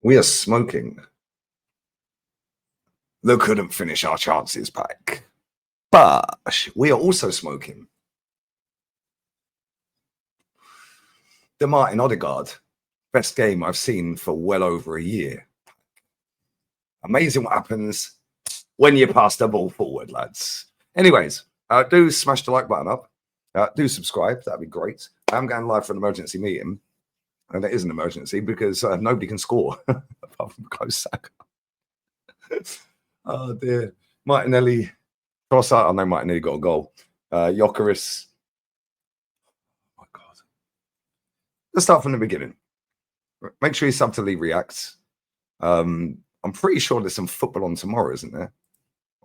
We are smoking. They couldn't finish our chances back. But we are also smoking. The Martin Odegaard, best game I've seen for well over a year. Amazing what happens when you pass the ball forward, lads. Anyways, do smash the like button up. Do subscribe. That'd be great. I'm going live for an emergency meeting. And it is an emergency because nobody can score apart from close Saka. Oh, dear. Martinelli. I know Martinelli got a goal. Gyökeres. Oh, my God. Let's start from the beginning. Make sure you sub to Lee Reacts. I'm pretty sure there's some football on tomorrow, isn't there?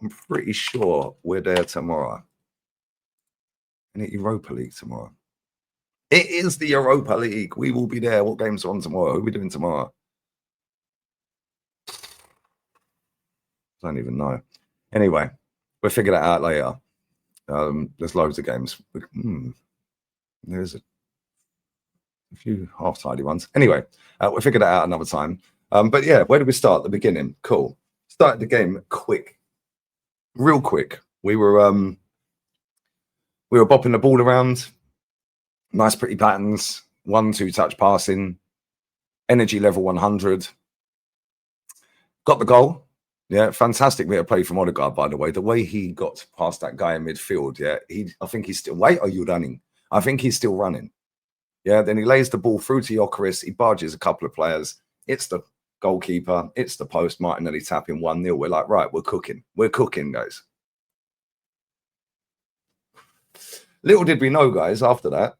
I'm pretty sure we're there tomorrow. And the Europa League tomorrow. It is the Europa League. We will be there. What games are on tomorrow? Who are we doing tomorrow? I don't even know. Anyway, we'll figure that out later. There's loads of games. There's a few half-tidy ones. Anyway, we'll figure that out another time. But yeah, where did we start? The beginning. Cool. Started the game quick. Real quick. We were bopping the ball around. Nice, pretty patterns. 1-2 touch passing. Energy level 100. Got the goal. Yeah, fantastic bit of play from Odegaard, by the way. The way he got past that guy in midfield, yeah, I think he's still... Wait, are you running? I think he's still running. Yeah, then he lays the ball through to Gyökeres. He barges a couple of players. It's the goalkeeper. It's the post. Martinelli tapping 1-0. We're like, right, we're cooking. We're cooking, guys. Little did we know, guys, after that,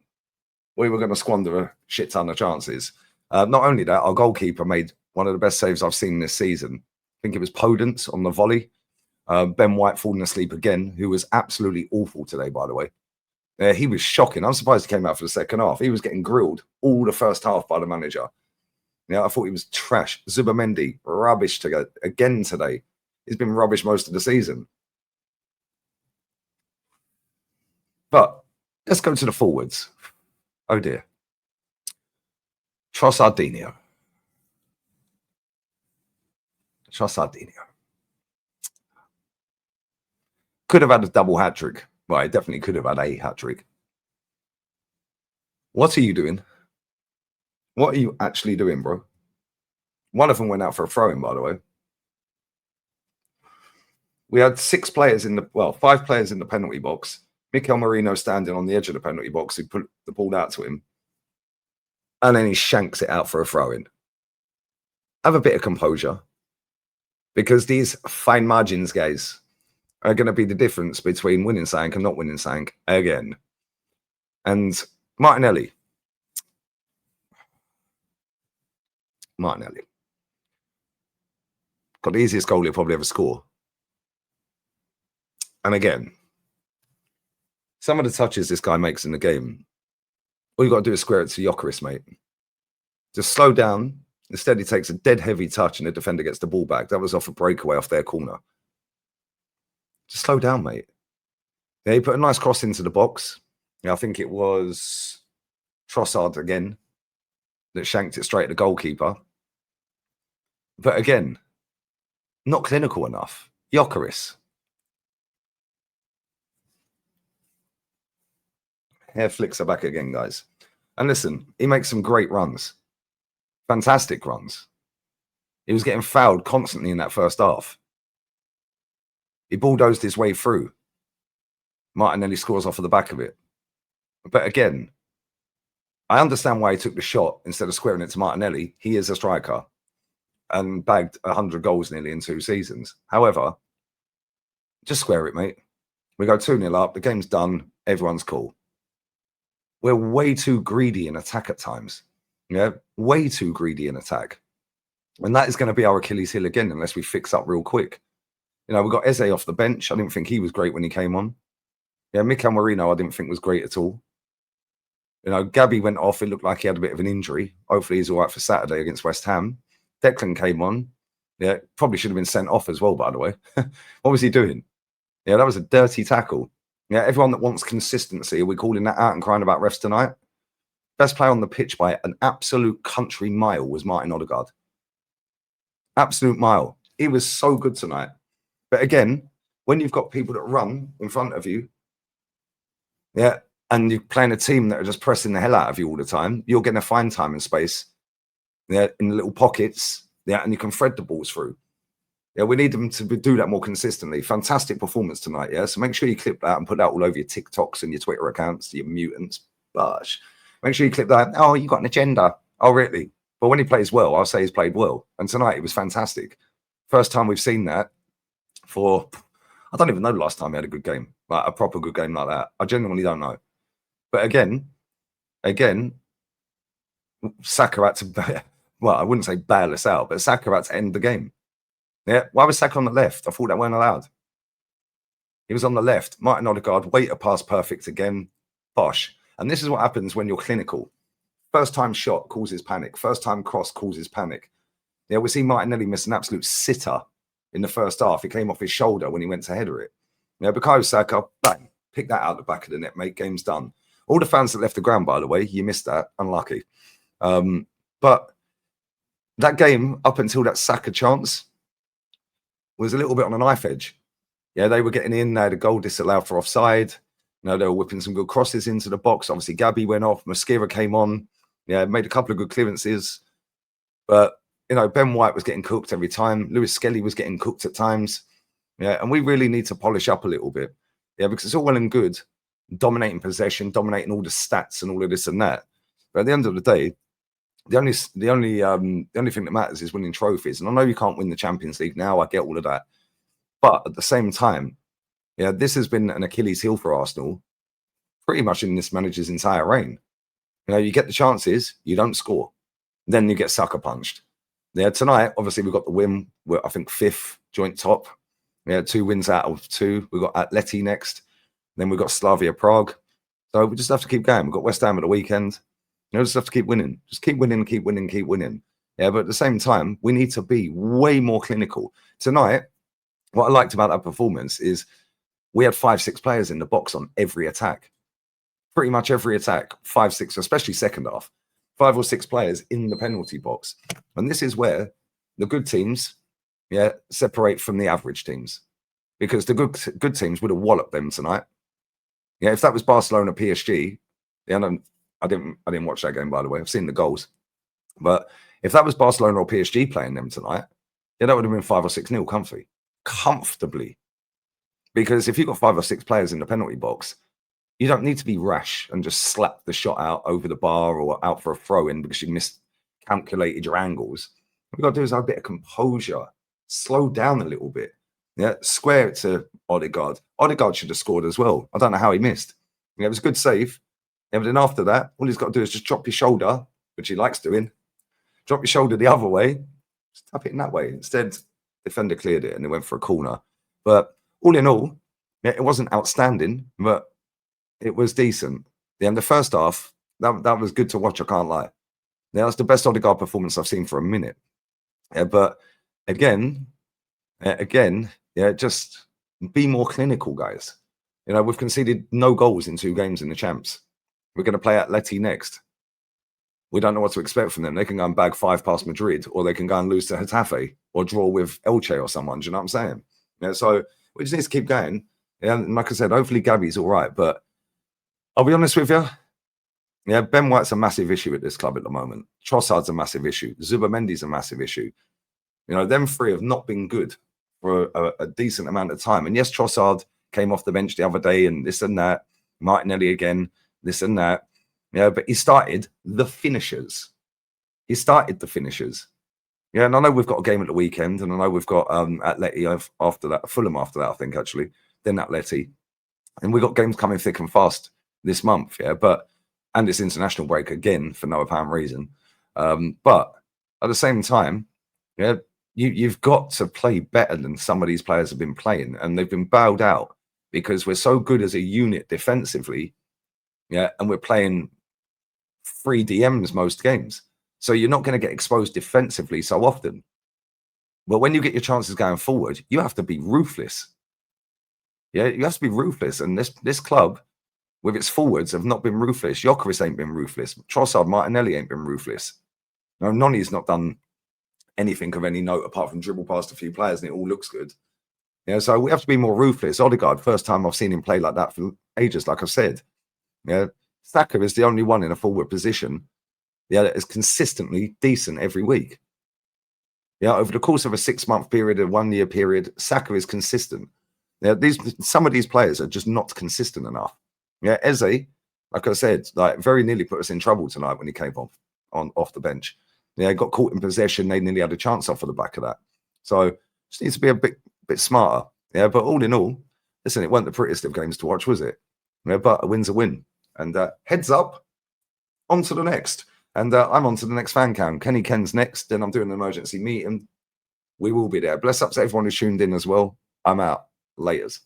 we were going to squander a shit ton of chances. Not only that, our goalkeeper made one of the best saves I've seen this season. I think it was Podence on the volley. Ben White falling asleep again, who was absolutely awful today, by the way. He was shocking. I'm surprised he came out for the second half. He was getting grilled all the first half by the manager. Yeah, I thought he was trash. Zubamendi, rubbish again today. He's been rubbish most of the season. But let's go to the forwards. Oh, dear. Trossardinho. Could have had a double hat-trick. Well, he definitely could have had a hat-trick. What are you doing? What are you actually doing, bro? One of them went out for a throw-in, by the way. We had 5 players in the penalty box. Mikel Merino standing on the edge of the penalty box. He put the ball out to him. And then he shanks it out for a throw-in. Have a bit of composure. Because these fine margins, guys, are going to be the difference between winning something and not winning something again. And Martinelli. Got the easiest goal he'll probably ever score. And again, some of the touches this guy makes in the game, all you got to do is square it to Gyökeres, mate. Just slow down. Instead, he takes a dead heavy touch and the defender gets the ball back. That was off a breakaway off their corner. Just slow down, mate. Yeah, he put a nice cross into the box. Yeah, I think it was Trossard again that shanked it straight at the goalkeeper. But again, not clinical enough. Gyökeres. Hair flicks are back again, guys. And listen, he makes some great runs. Fantastic runs. He was getting fouled constantly in that first half. He bulldozed his way through. Martinelli scores off of the back of it. But again, I understand why he took the shot instead of squaring it to Martinelli. He is a striker and bagged 100 goals nearly in 2 seasons. However, just square it, mate. We go 2-0 up. The game's done. Everyone's cool. We're way too greedy in attack at times. Yeah, way too greedy in attack. And that is going to be our Achilles heel again unless we fix up real quick. You know, we got Eze off the bench. I didn't think he was great when he came on. Yeah, Mikel Merino I didn't think was great at all. You know, Gabby went off. It looked like he had a bit of an injury. Hopefully he's all right for Saturday against West Ham. Declan came on. Yeah, probably should have been sent off as well, by the way. What was he doing? Yeah, that was a dirty tackle. Yeah, everyone that wants consistency, are we calling that out and crying about refs tonight? Best player on the pitch by an absolute country mile was Martin Odegaard. Absolute mile. He was so good tonight. But again, when you've got people that run in front of you, yeah, and you're playing a team that are just pressing the hell out of you all the time, you're going to find time and space, yeah, in little pockets, yeah, and you can thread the balls through. Yeah, we need them to do that more consistently. Fantastic performance tonight, yeah. So make sure you clip that and put that all over your TikToks and your Twitter accounts, your mutants. Gosh, make sure you clip that. Oh, you got an agenda. Oh, really? But when he plays well, I'll say he's played well. And tonight it was fantastic. First time we've seen that for, I don't even know the last time he had a good game, like a proper good game like that. I genuinely don't know. But again, Saka had to, well, I wouldn't say bail us out, but Saka had to end the game. Yeah, why was Saka on the left? I thought that weren't allowed. He was on the left. Martin Odegaard, wait a pass perfect again. Bosh. And this is what happens when you're clinical. First time shot causes panic. First time cross causes panic. Yeah, we see Martinelli miss an absolute sitter in the first half. He came off his shoulder when he went to header it. Yeah, Bukayo Saka, bang, pick that out the back of the net, mate. Game's done. All the fans that left the ground, by the way, you missed that. Unlucky. But that game, up until that Saka chance, was a little bit on a knife edge. Yeah, they were getting in. They had a goal disallowed for offside. You know, they were whipping some good crosses into the box. Obviously, Gabby went off. Mosquera came on. Yeah, made a couple of good clearances. But, you know, Ben White was getting cooked every time. Lewis Skelly was getting cooked at times. Yeah, and we really need to polish up a little bit. Yeah, because it's all well and good dominating possession, dominating all the stats and all of this and that. But at the end of the day, the only thing that matters is winning trophies. And I know you can't win the Champions League now. I get all of that. But at the same time, yeah, this has been an Achilles heel for Arsenal pretty much in this manager's entire reign. You know, you get the chances, you don't score. Then you get sucker punched. Yeah, tonight, obviously, we've got the win. We're, I think, 5th joint top. Yeah, 2 wins out of 2. We've got Atleti next. Then we've got Slavia Prague. So we just have to keep going. We've got West Ham at the weekend. You know, just have to keep winning. Just keep winning, keep winning, keep winning. Yeah, but at the same time, we need to be way more clinical. Tonight, what I liked about that performance is we had 5-6 players in the box on every attack. Pretty much every attack, 5-6, especially second half. 5 or 6 players in the penalty box. And this is where the good teams, yeah, separate from the average teams. Because the good teams would have walloped them tonight. Yeah, if that was Barcelona PSG, yeah, I didn't watch that game, by the way. I've seen the goals. But if that was Barcelona or PSG playing them tonight, yeah, that would have been 5 or 6-0 comfortably. Because if you've got 5 or 6 players in the penalty box, you don't need to be rash and just slap the shot out over the bar or out for a throw-in because you miscalculated your angles. What we've got to do is have a bit of composure, slow down a little bit. Yeah, square it to Odegaard. Odegaard should have scored as well. I don't know how he missed. Yeah, it was a good save. Yeah, but then after that, all he's got to do is just drop your shoulder, which he likes doing. Drop your shoulder the other way, just tap it in that way. Instead, defender cleared it and it went for a corner. But all in all, yeah, it wasn't outstanding, but it was decent. Yeah, and the first half, that was good to watch, I can't lie. Yeah, that's the best Odegaard performance I've seen for a minute. Yeah, but again, yeah, just be more clinical, guys. You know, we've conceded no goals in 2 games in the champs. We're going to play Atleti next. We don't know what to expect from them. They can go and bag 5 past Madrid, or they can go and lose to Getafe, or draw with Elche or someone. Do you know what I'm saying? Yeah, so we just need to keep going. Yeah, and like I said, hopefully Gabby's all right. But I'll be honest with you. Yeah, Ben White's a massive issue at this club at the moment. Trossard's a massive issue. Zubamendi's a massive issue. You know, them 3 have not been good for a decent amount of time. And yes, Trossard came off the bench the other day and this and that. Martinelli again, this and that. Yeah, but he started the finishers. He started the finishers. Yeah, and I know we've got a game at the weekend, and I know we've got Atleti after that, Fulham after that, I think, actually. Then Atleti. And we've got games coming thick and fast this month, yeah. And this international break again for no apparent reason. But at the same time, yeah, you've got to play better than some of these players have been playing, and they've been bailed out because we're so good as a unit defensively, yeah, and we're playing 3 DMs most games. So you're not going to get exposed defensively so often. But when you get your chances going forward, you have to be ruthless. Yeah, you have to be ruthless. And this club, with its forwards, have not been ruthless. Gyökeres ain't been ruthless. Trossard, Martinelli ain't been ruthless. No, Noni's not done anything of any note apart from dribble past a few players and it all looks good. Yeah, so we have to be more ruthless. Odegaard, first time I've seen him play like that for ages, like I've said. Yeah, Saka is the only one in a forward position, yeah, that is consistently decent every week. Yeah, over the course of a 6-month period, a 1-year period, Saka is consistent. Yeah, some of these players are just not consistent enough. Yeah, Eze, like I said, like very nearly put us in trouble tonight when he came off the bench. Yeah, got caught in possession. They nearly had a chance off of the back of that. So just needs to be a bit smarter. Yeah, but all in all, listen, it weren't the prettiest of games to watch, was it? Yeah, but a win's a win. And heads up, on to the next. And I'm on to the next fan cam. Kenny Ken's next. Then I'm doing an emergency meeting. We will be there. Bless up to everyone who's tuned in as well. I'm out. Laters.